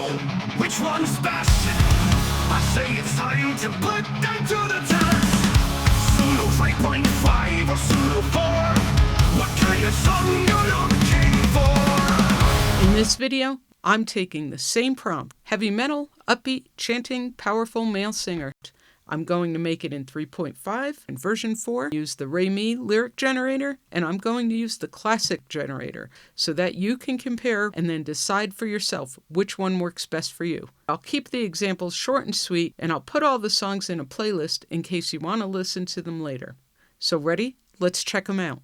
know which one's best. I say it's time to put them to the test. Suno 3.5 or Suno 4? What kind of song you looking for? In this video, I'm taking the same prompt, heavy metal, upbeat, chanting, powerful male singer. I'm going to make it in 3.5 and version 4, use the Re-Mi lyric generator, and I'm going to use the classic generator so that you can compare and then decide for yourself which one works best for you. I'll keep the examples short and sweet, and I'll put all the songs in a playlist in case you want to listen to them later. So ready? Let's check them out.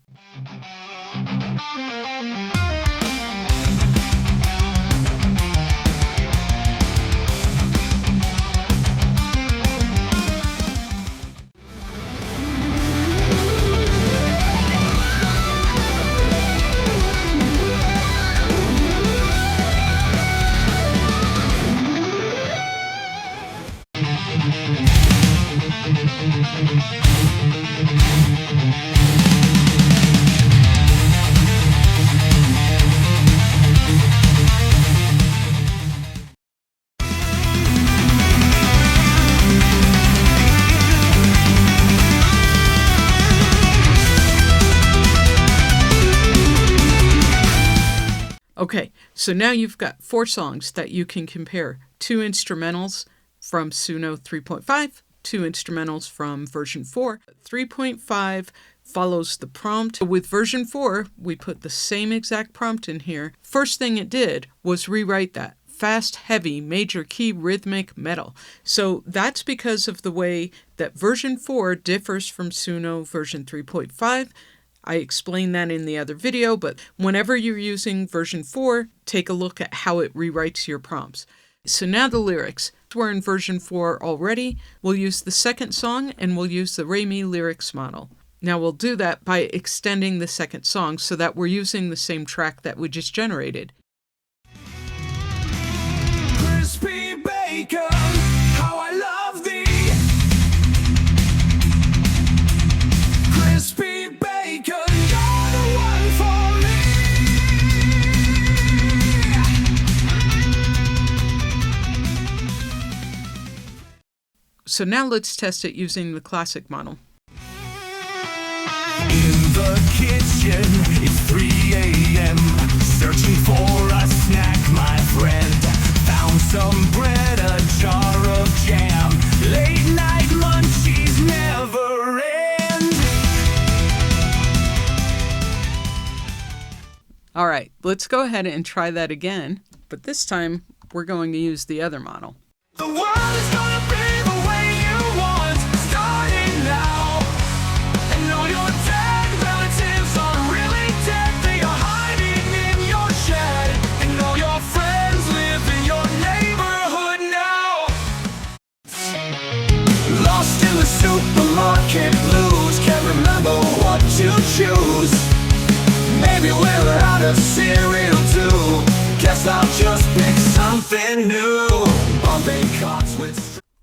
Okay, so now you've got 4 songs that you can compare. 2 instrumentals from Suno 3.5, 2 instrumentals from version 4. 3.5 follows the prompt. With version 4, we put the same exact prompt in here. First thing it did was rewrite that. Fast, heavy, major key, rhythmic, metal. So that's because of the way that version 4 differs from Suno version 3.5. I explained that in the other video, but whenever you're using version 4, take a look at how it rewrites your prompts. So now the lyrics. We're in version 4 already. We'll use the second song and we'll use the Re-Mi lyrics model. Now we'll do that by extending the second song so that we're using the same track that we just generated. Crispy bacon, how I love thee. Crispy bacon, you're the one for me. So now let's test it using the classic model. In the kitchen, it's 3 a.m. Searching for a snack, my friend. Found some bread, a jar of jam. Late night munchies never end. All right, let's go ahead and try that again, but this time we're going to use the other model. The world is gonna be the way you want, starting now. And all your dead relatives are really dead. They are hiding in your shed. And all your friends live in your neighborhood now. Lost in the supermarket blues, can't remember what to choose. Maybe we're out of cereal too. Guess I'll just pick something new.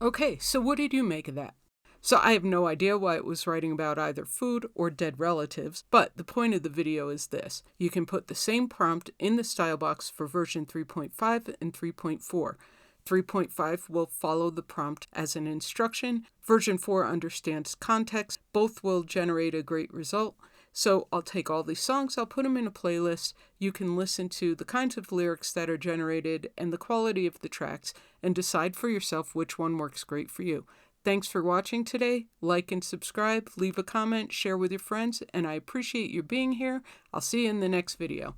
Okay, so what did you make of that? So I have no idea why it was writing about either food or dead relatives, but the point of the video is this. You can put the same prompt in the style box for version 3.5 and 3.4. 3.5 will follow the prompt as an instruction. Version 4 understands context. Both will generate a great result. So I'll take all these songs, I'll put them in a playlist. You can listen to the kinds of lyrics that are generated and the quality of the tracks and decide for yourself which one works great for you. Thanks for watching today. Like and subscribe, leave a comment, share with your friends, and I appreciate you being here. I'll see you in the next video.